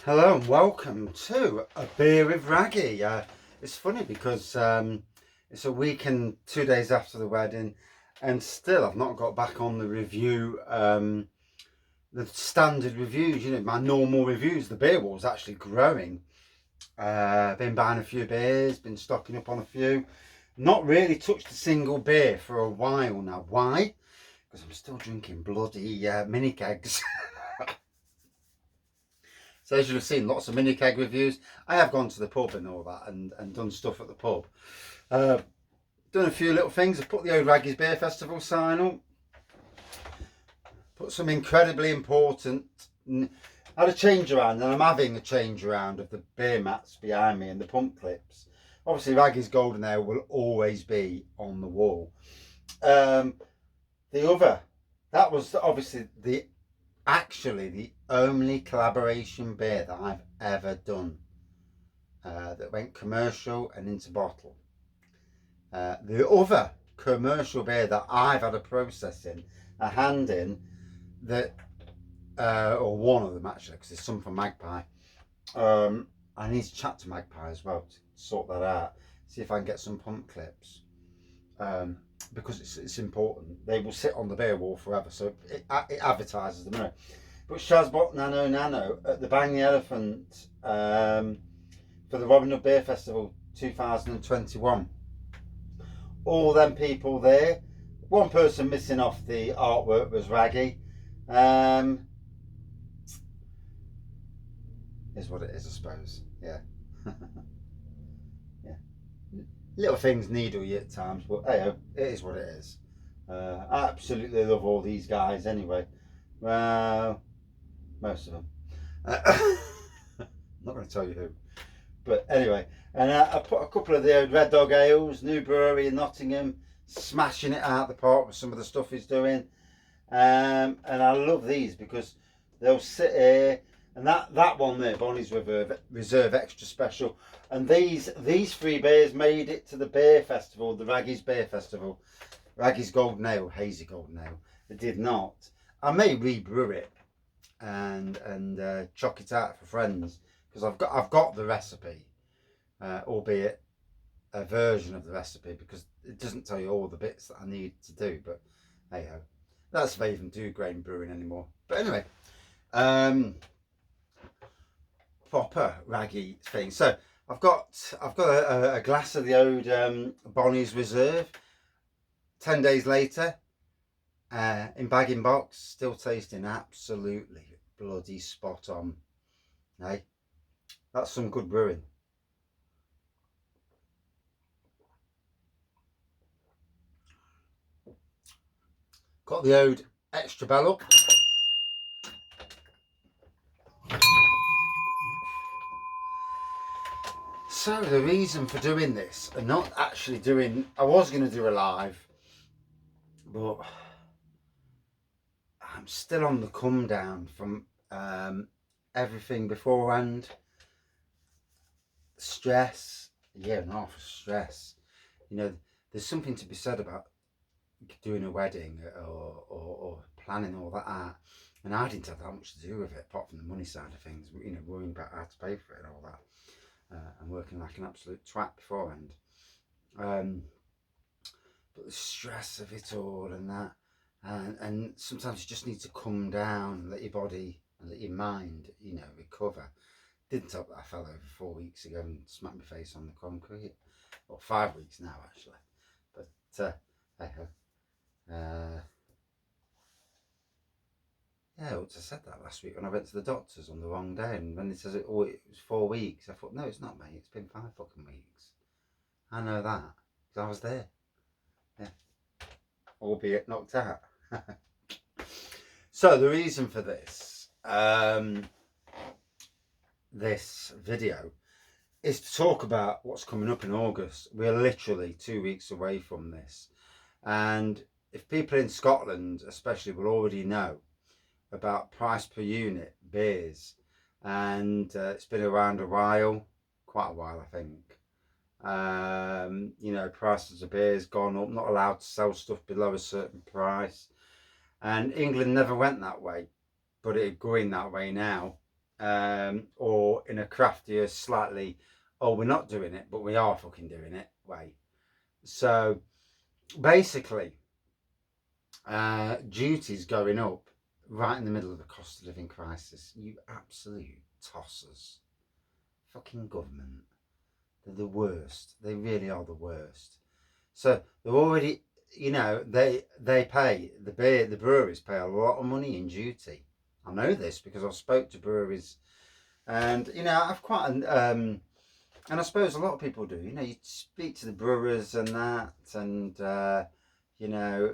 Hello and welcome to A Beer with Wraggy. It's funny because it's a week and 2 days after the wedding, and still I've not got back on the review, the standard reviews, my normal reviews. The beer war's actually growing. Been buying a few beers, been stocking up on a few. Not really touched a single beer for a while now. Why? Because I'm still drinking bloody mini kegs. So as you've seen, lots of mini keg reviews. I have gone to the pub and all that, and done stuff at the pub. Done a few little things. I put the old Wraggy's Beer Festival sign up. Put some incredibly important. Had a change around, and I'm having a change around of the beer mats behind me and the pump clips. Obviously, Wraggy's Golden Ale will always be on the wall. The other, that was obviously actually the only collaboration beer that I've ever done that went commercial and into bottle. The other commercial beer that I've had a hand in, that or one of them actually, because there's some from Magpie. I need to chat to Magpie as well to sort that out, see if I can get some pump clips, because it's important. They will sit on the beer wall forever, so it advertises them. But Shazbot Nano at the Bang the Elephant for the Robin Hood Beer Festival 2021. All them people there. One person missing off the artwork was Wraggy. Is what it is, I suppose. Yeah. Yeah. Little things needle you at times, but hey, it is what it is. I absolutely love all these guys anyway. Well, most of them. I'm not going to tell you who. But anyway, and I put a couple of the Red Dog Ales, new brewery in Nottingham, smashing it out the park with some of the stuff he's doing. And I love these because they'll sit here, and that one there, Bonnie's Reserve Extra Special, and these three beers made it to the beer festival, the Wraggy's Beer Festival. Wraggy's Golden Ale, Hazy Golden Ale. It did not. I may rebrew it and chuck it out for friends, because I've got the recipe, albeit a version of the recipe, because it doesn't tell you all the bits that I need to do. But hey ho, that's if I even do grain brewing anymore. But anyway, proper Wraggy thing. So I've got a glass of the old Bonnie's Reserve. 10 days later, in bagging box, still tasting absolutely bloody spot on. Hey, that's some good brewing. Got the old extra bell up. So the reason for doing this, and not actually doing, I was going to do a live, but I'm still on the come down from everything beforehand. Stress, a year and a half of stress. There's something to be said about doing a wedding or planning all that out, and I didn't have that much to do with it apart from the money side of things. Worrying about how to pay for it and all that. And working like an absolute twat beforehand. But the stress of it all and that, and sometimes you just need to come down and let your body and let your mind, recover. Didn't help that I fell over 4 weeks ago and smacked my face on the concrete. Well, 5 weeks now actually. But yeah, I said that last week when I went to the doctors on the wrong day, and when he says it was 4 weeks, I thought, no, it's not, mate. It's been 5 fucking weeks. I know that because I was there. Yeah, albeit knocked out. So the reason for this this video is to talk about what's coming up in August. We're literally 2 weeks away from this, and if people in Scotland especially will already know about price per unit beers, and it's been around quite a while I think. Prices of beers gone up, not allowed to sell stuff below a certain price, and England never went that way, but it's going that way now. or in a craftier, slightly, oh, we're not doing it, but we are fucking doing it way. So basically, duties going up right in the middle of the cost of living crisis. You absolute tossers. Fucking government. They're the worst. They really are the worst. So they're already, they pay the breweries pay a lot of money in duty. I know this because I've spoke to breweries, and I've quite and I suppose a lot of people do. You speak to the brewers and that, and you know,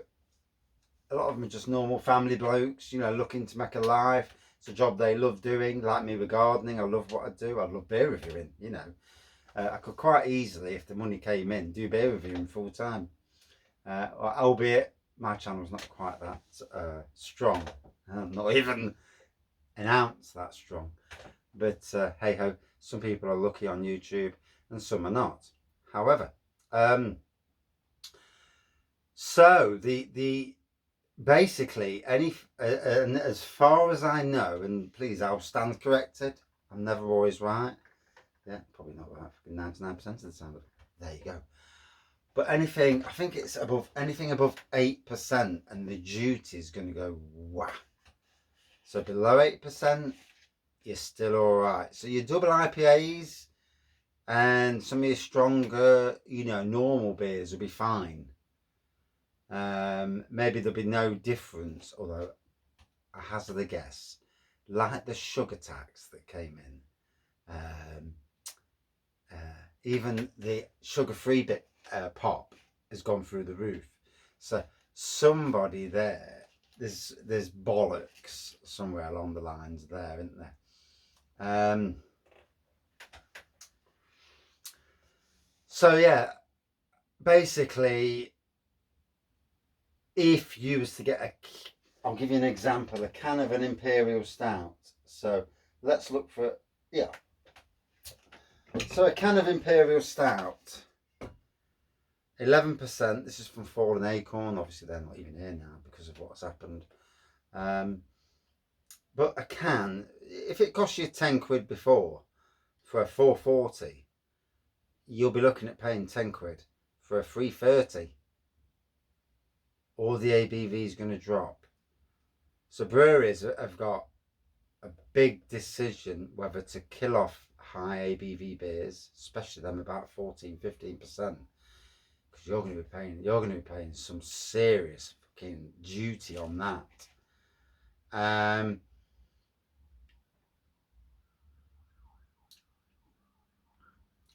a lot of them are just normal family blokes. Looking to make a life. It's a job they love doing. Like me with gardening, I love what I do. I love beer reviewing. I could quite easily, if the money came in, do beer reviewing full time. Albeit my channel's not quite that strong, not even an ounce that strong. But hey ho, some people are lucky on YouTube and some are not. However, so the basically and as far as I know, and please I'll stand corrected. I'm never always right. Yeah, probably not right. 99% of the time. But there you go. But anything, I think it's anything above 8%, and the duty is going to go wah. So below 8%, you're still all right. So your double IPAs and some of your stronger, normal beers will be fine. Maybe there'll be no difference, although I hazard a guess, like the sugar tax that came in. Even the sugar-free bit pop has gone through the roof. So somebody there's bollocks somewhere along the lines there, isn't there? So yeah, basically, if you was to get I'll give you an example, a can of an Imperial Stout. So let's look for, yeah. So a can of Imperial Stout, 11%. This is from Fallen Acorn. Obviously, they're not even here now because of what's happened. But a can, if it cost you 10 quid before for a 440, you'll be looking at paying 10 quid for a 330. Or the ABV is going to drop. So breweries have got a big decision whether to kill off high ABV beers, especially them about 14-15%, because you're going to be paying some serious fucking duty on that.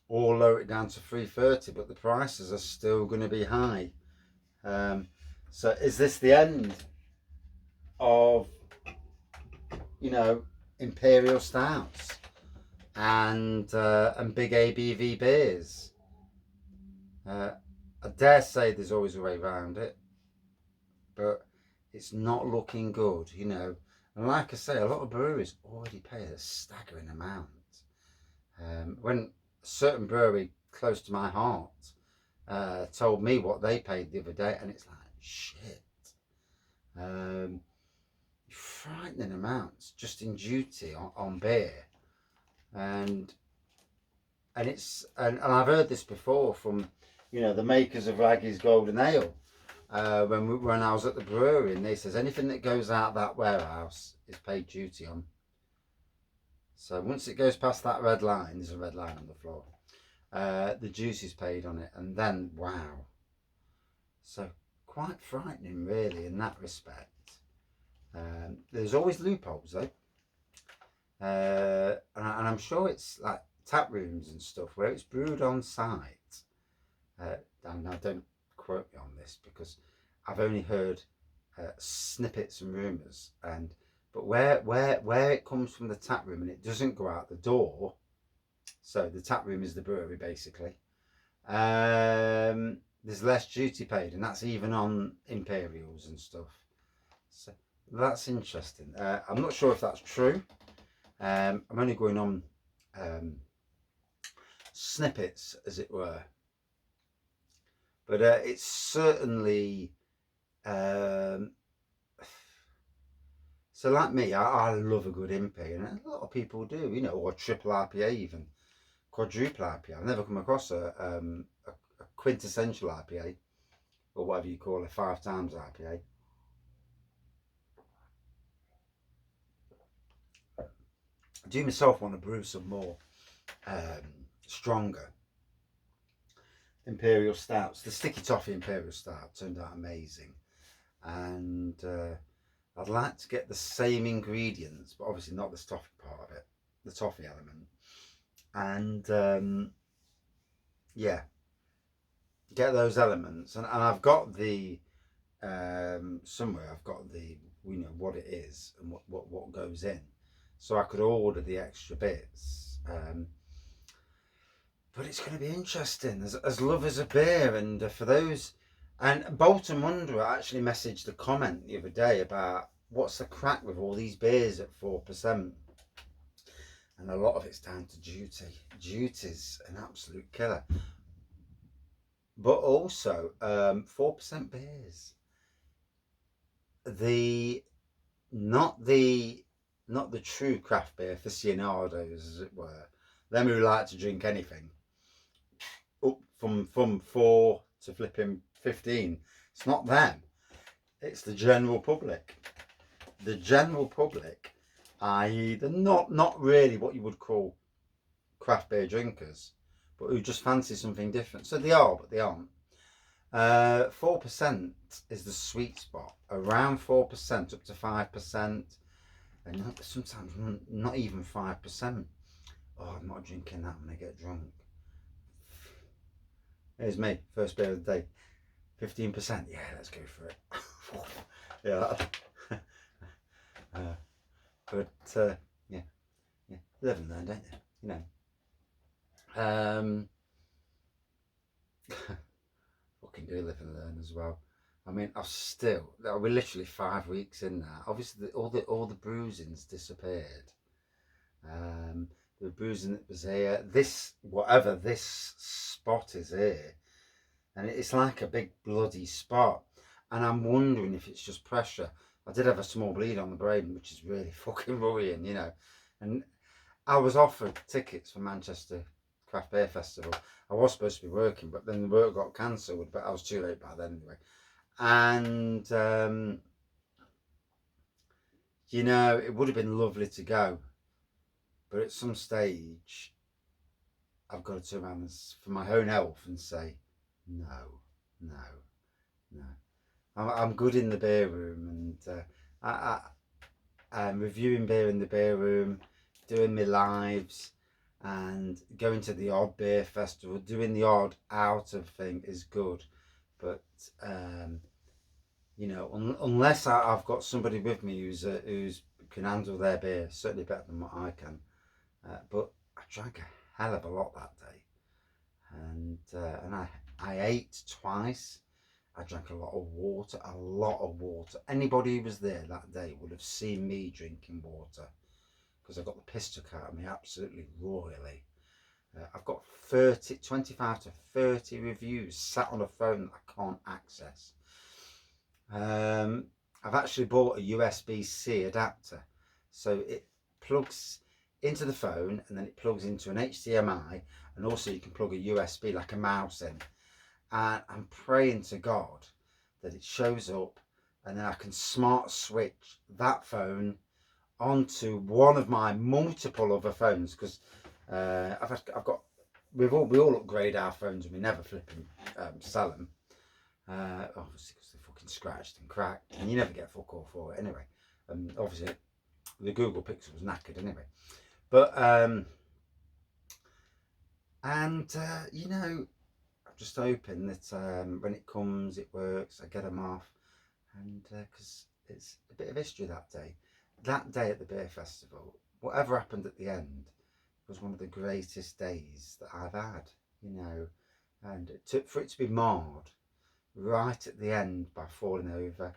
Or lower it down to 330, but the prices are still going to be high. So is this the end of Imperial Stouts and big ABV beers? I dare say there's always a way around it, but it's not looking good, And like I say, a lot of breweries already pay a staggering amount. When a certain brewery close to my heart told me what they paid the other day, and it's like, shit. Frightening amounts just in duty on beer. And I've heard this before from the makers of Wraggy's Golden Ale, when I was at the brewery, and they says anything that goes out that warehouse is paid duty on. So once it goes past that red line, there's a red line on the floor, the duty is paid on it, and then wow. So quite frightening really in that respect. There's always loopholes though, and I'm sure it's like tap rooms and stuff where it's brewed on site. Now don't quote me on this because I've only heard snippets and rumours, but where it comes from the tap room and it doesn't go out the door, so the tap room is the brewery basically, there's less duty paid, and that's even on Imperials and stuff. So that's interesting. I'm not sure if that's true. I'm only going on snippets, as it were. But it's certainly So like me, I love a good Imperial, and a lot of people do, you know, or triple IPA even, quadruple IPA. I've never come across a quintessential IPA, or whatever you call it, 5 times IPA. I do myself want to brew some more stronger Imperial Stouts. The sticky toffee Imperial Stout turned out amazing, and I'd like to get the same ingredients, but obviously not the toffee part of it, the toffee element, and yeah, get those elements. And I've got the somewhere I've got the, you know, what it is and what goes in, so I could order the extra bits. But it's going to be interesting as lovers of beer, and for those, and Bolton Wanderer actually messaged a comment the other day about what's the crack with all these beers at 4%, and a lot of it's down to duty. Duty's an absolute killer, but also 4% beers, the not the not the true craft beer aficionados, as it were, them who like to drink anything up from 4 to flipping 15. It's not them, it's the general public. The general public, i.e. the not really what you would call craft beer drinkers, but who just fancy something different. So they are, but they aren't. 4% is the sweet spot, around 4% up to 5%, and sometimes not even 5%. Oh, I'm not drinking that when I get drunk. Here's me, first beer of the day, 15%. Yeah, let's go for it. Yeah. But yeah, live and learn, don't you? You know. Fucking do live and learn as well. I mean, we're literally 5 weeks in now. Obviously, all the bruising's disappeared. The bruising that was here, whatever this spot is here, and it's like a big bloody spot, and I'm wondering if it's just pressure. I did have a small bleed on the brain, which is really fucking worrying, you know. And I was offered tickets for Manchester Craft Beer Festival. I was supposed to be working, but then the work got cancelled, but I was too late by then anyway. And you know, it would have been lovely to go, but at some stage I've got to turn around for my own health and say no, no, no. I'm good in the beer room, and I'm reviewing beer in the beer room, doing my lives, and going to the odd beer festival, doing the odd out of thing is good, but you know, unless I've got somebody with me who's can handle their beer certainly better than what I can. But I drank a hell of a lot that day, and I ate twice. I drank a lot of water, a lot of water. Anybody who was there that day would have seen me drinking water, because I got the piss took out of me absolutely royally. I've got 25 to 30 reviews sat on a phone that I can't access. I've actually bought a USB-C adapter, so it plugs into the phone and then it plugs into an HDMI, and also you can plug a USB like a mouse in. And I'm praying to God that it shows up, and then I can smart switch that phone onto one of my multiple other phones, because we all upgrade our phones and we never flip and sell them. Obviously because they're fucking scratched and cracked, and you never get fuck all for it anyway. Obviously the Google Pixel was knackered anyway. But you know, I'm just hoping that when it comes, it works. I get them off, and because it's a bit of history that day. That day at the beer festival, whatever happened at the end was one of the greatest days that I've had. You know, and for it to be marred right at the end by falling over,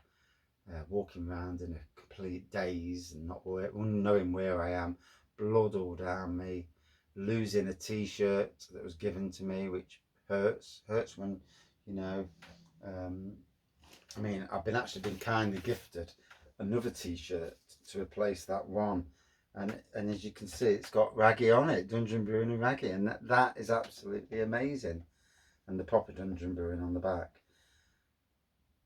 walking around in a complete daze and not knowing where I am, blood all down me, losing a t-shirt that was given to me, which hurts when, you know, I mean, I've actually been kindly gifted another t-shirt to replace that one. And as you can see, it's got Wraggy on it, Dungeon Brewing and Wraggy, and that is absolutely amazing. And the proper Dungeon Brewing on the back.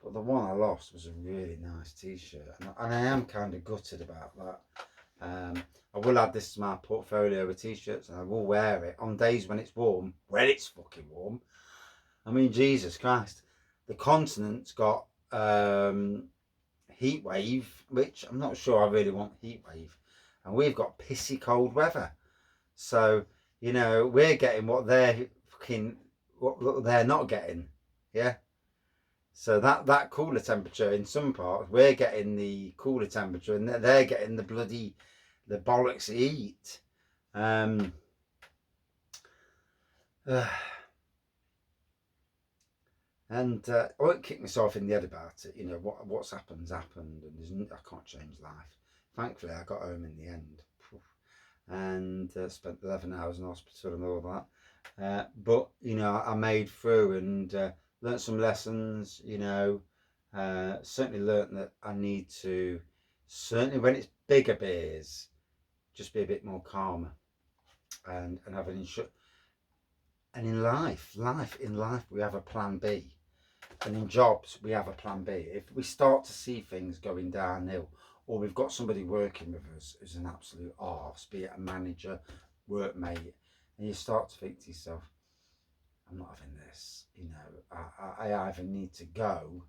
But the one I lost was a really nice t-shirt, and I am kind of gutted about that. I will add this to my portfolio of t-shirts, and I will wear it on days when it's warm. When it's fucking warm. I mean, Jesus Christ. The continent's got heat wave, which I'm not sure I really want heat wave. And we've got pissy cold weather. So, you know, we're getting what they're not getting. Yeah. So that cooler temperature in some parts, we're getting the cooler temperature, and they're getting the bollocks heat. And I won't kick myself in the head about it. You know, what's happened, and I can't change life. Thankfully, I got home in the end, and spent 11 hours in hospital and all that. But you know, I made through and learnt some lessons. You know, certainly learnt that I need to, certainly when it's bigger beers, just be a bit more calmer, and have an insurance. And in life, we have a plan B. And in jobs, we have a plan B. If we start to see things going downhill, or we've got somebody working with us who's an absolute arse, be it a manager, workmate, and you start to think to yourself, I'm not having this. You know, I either need to go,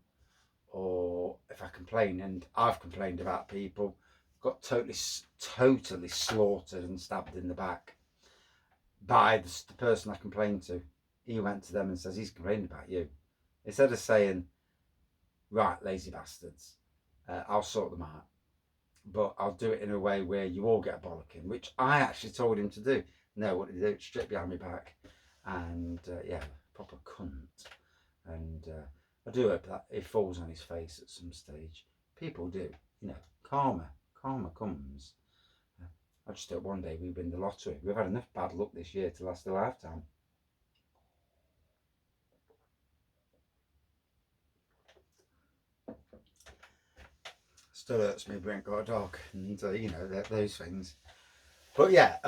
or if I complain, and I've complained about people, got totally slaughtered and stabbed in the back by the person I complained to. He went to them and says, he's complaining about you. Instead of saying, right, lazy bastards, I'll sort them out, but I'll do it in a way where you all get a bollocking, which I actually told him to do. No, what did he do? Straight behind my back, and yeah, proper cunt. And I do hope that it falls on his face at some stage. People do, you know, karma comes. I just hope one day we win the lottery. We've had enough bad luck this year to last a lifetime. Still hurts me, we ain't got a dog, and you know, those things. But yeah,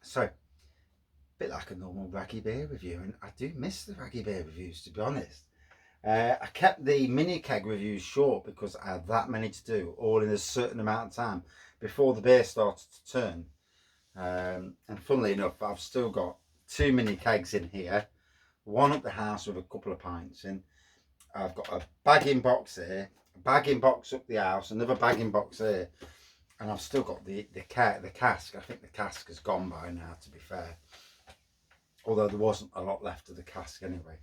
so a bit like a normal Wraggy beer review, and I do miss the Wraggy beer reviews, to be honest. I kept the mini keg reviews short because I had that many to do, all in a certain amount of time before the beer started to turn. And funnily enough, I've still got 2 mini kegs in here, one up the house with a couple of pints in. I've got a bagging box here, a bagging box up the house, another bagging box here, and I've still got the cask. I think the cask has gone by now, to be fair. Although there wasn't a lot left of the cask anyway.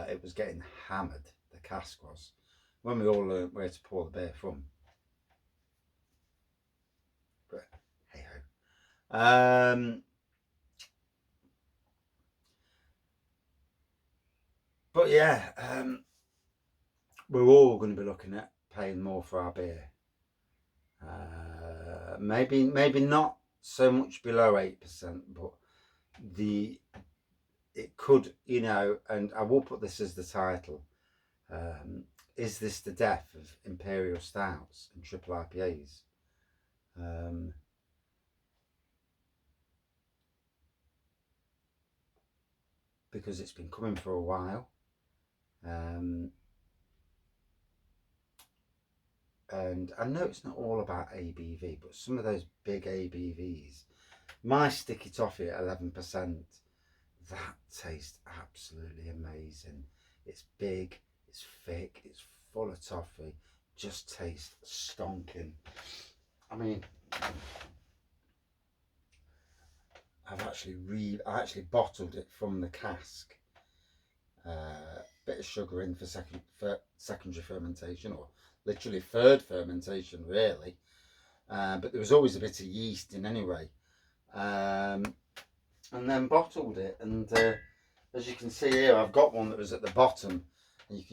It was getting hammered, the cask was, when we all learned where to pour the beer from. But hey ho. But yeah, we're all going to be looking at paying more for our beer. Maybe not so much below 8%, but it could, you know, and I will put this as the title. Is this the death of Imperial Stouts and triple IPAs? Because it's been coming for a while. And I know it's not all about ABV, but some of those big ABVs, my sticky toffee at 11%, that tastes absolutely amazing. It's big, it's thick, it's full of toffee, just tastes stonking. I mean, I actually bottled it from the cask. Bit of sugar in for secondary fermentation, or literally third fermentation, really. But there was always a bit of yeast in anyway. And then bottled it, and as you can see here, I've got one that was at the bottom, and you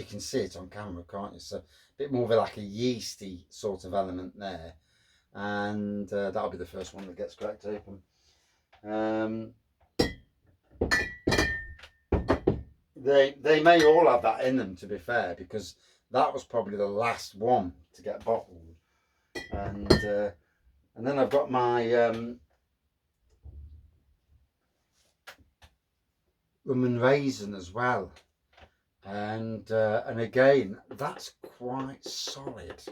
can see it on camera, can't you? So a bit more of like a yeasty sort of element there, and that'll be the first one that gets cracked open. They may all have that in them, to be fair, because that was probably the last one to get bottled. And then I've got my rum and raisin as well, and again that's quite solid,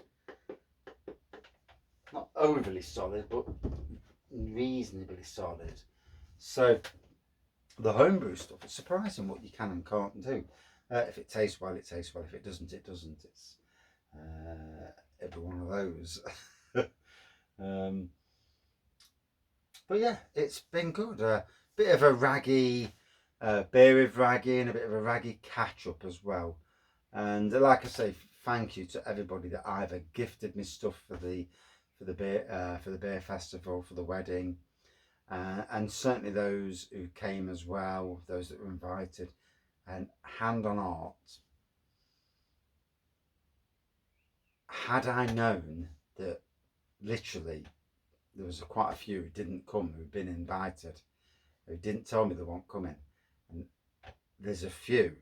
not overly solid but reasonably solid. So the homebrew stuff, it's surprising what you can and can't do. If it tastes well, it tastes well. If it doesn't, it doesn't. It's every one of those. But yeah, it's been good. Bit of a Wraggy beer with Wraggy, and a bit of a Wraggy catch up as well. And like I say, thank you to everybody that either gifted me stuff for the beer festival, for the wedding, and certainly those who came as well, those that were invited. And hand on heart, had I known that literally there was quite a few who didn't come, who'd been invited, who didn't tell me they weren't coming, and there's a few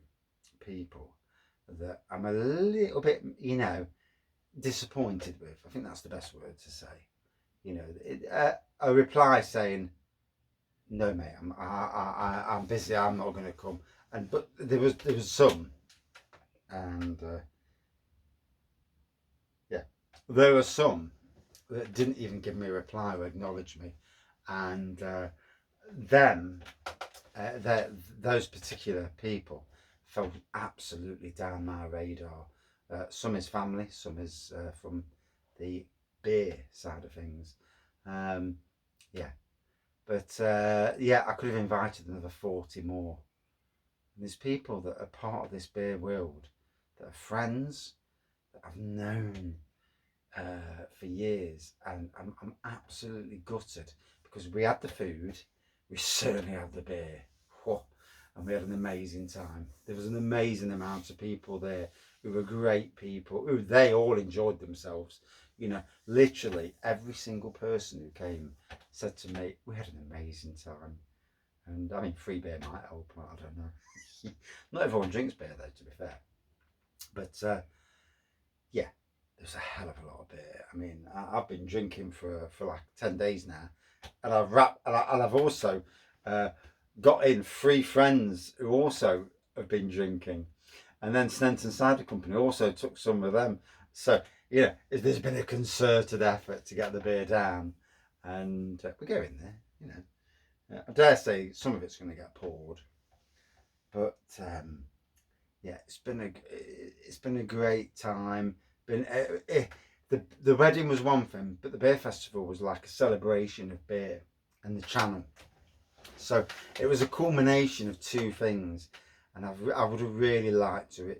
people that I'm a little bit, disappointed with. I think that's the best word to say. A reply saying, "No, mate, I'm busy. I'm not going to come." But there was some, and yeah, there were some that didn't even give me a reply or acknowledge me, and them, those particular people fell absolutely down my radar. Some is family, some is from the beer side of things. Yeah, but yeah, I could have invited another 40 more. And there's people that are part of this beer world that are friends that I've known for years, and I'm absolutely gutted because we had the food, we certainly had the beer, and we had an amazing time. There was an amazing amount of people there who were great people, who they all enjoyed themselves. Literally every single person who came said to me, we had an amazing time. And I mean, free beer might help, I don't know. Not everyone drinks beer though, to be fair. But yeah, there's a hell of a lot of beer. I mean, I've been drinking for like 10 days now, and I've also got in 3 friends who also have been drinking, and then Stenton Cider Company also took some of them. So there's been a concerted effort to get the beer down, and we're going there. I dare say some of it's going to get poured, but yeah, it's been a great time. The wedding was one thing, but the beer festival was like a celebration of beer and the channel. So it was a culmination of 2 things, and I would have really liked to,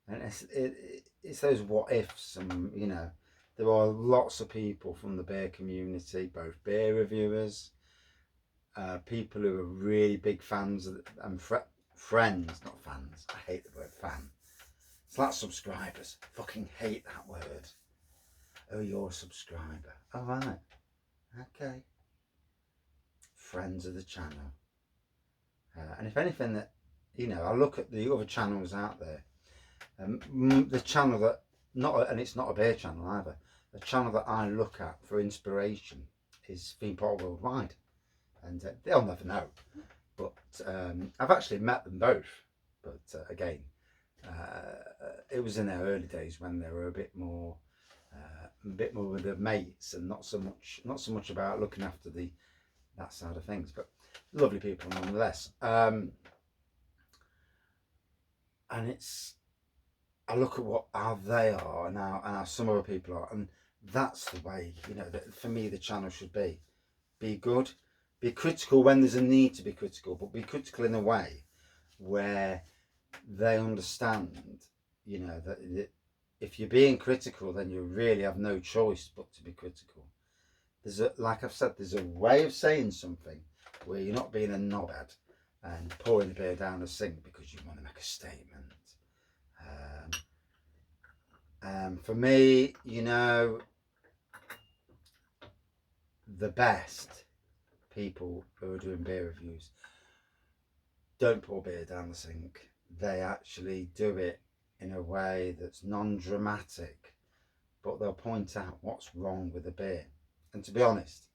and it's those what ifs, and there are lots of people from the beer community, both beer reviewers, people who are really big fans and friends, not fans. I hate the word fan. It's like subscribers. Fucking hate that word. Oh, you're a subscriber. Oh, right. Okay. Friends of the channel. And if anything that, I look at the other channels out there. The channel that, and it's not a beer channel either. The channel that I look at for inspiration is Theme Park Worldwide. And they'll never know. But I've actually met them both. But again, it was in their early days when they were a bit more with the mates, and not so much about looking after that side of things. But lovely people nonetheless. And I look at how they are and how some other people are, and that's the way that for me the channel should be. Be good, be critical when there's a need to be critical, but be critical in a way where they understand, that if you're being critical, then you really have no choice but to be critical. Like I've said, there's a way of saying something where you're not being a knobhead and pouring the beer down a sink because you want to make a statement. For me, the best people who are doing beer reviews don't pour beer down the sink. They actually do it in a way that's non-dramatic, but they'll point out what's wrong with the beer. And to be honest,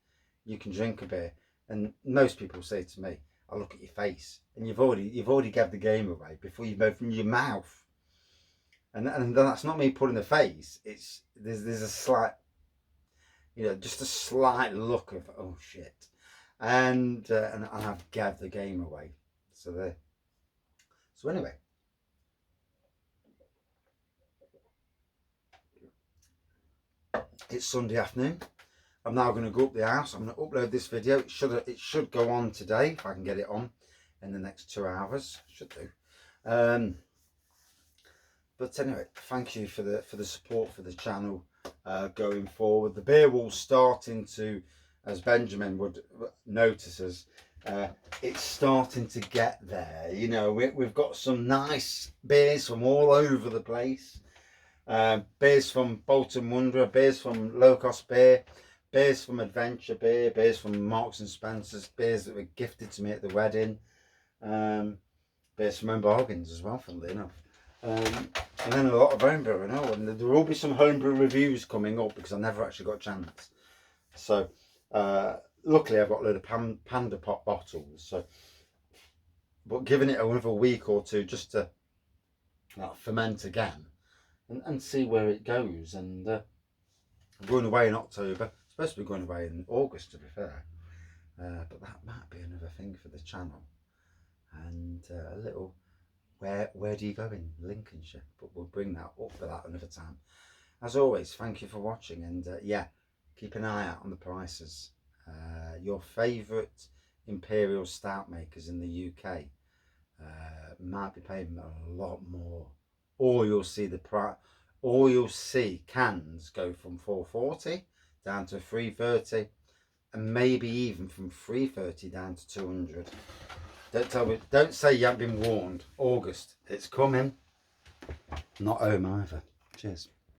you can drink a beer, and most people say to me, I look at your face, and you've already gave the game away before you've opened your mouth. And that's not me putting the face. It's there's a slight, just a slight look of, oh shit, and I've gave the game away. So anyway, it's Sunday afternoon. I'm now going to go up the house. I'm going to upload this video. It should go on today if I can get it on in the next 2 hours. Should do. But anyway, thank you for the support for the channel going forward. The beer wall's starting to, as Benjamin would notice, it's starting to get there. We've got some nice beers from all over the place. Beers from Bolton Wanderer, beers from Low Cost Beer, beers from Adventure Beer, beers from Marks and Spencer's, beers that were gifted to me at the wedding, beers from Home Bargains as well, funnily enough. And then a lot of homebrew, and there will be some homebrew reviews coming up because I never actually got a chance. So luckily I've got a load of Panda Pop bottles. But giving it another week or two just to ferment again and see where it goes. And I'm going away in October. Supposed to be going away in August, to be fair. But that might be another thing for the channel. And a little. Where do you go in Lincolnshire? But we'll bring that up for that another time. As always, thank you for watching, and keep an eye out on the prices. Your favourite Imperial Stout makers in the UK might be paying a lot more, or you'll see cans go from £4.40 down to £3.30, and maybe even from £3.30 down to £200. Don't say you haven't been warned. August, it's coming. Not home either. Cheers.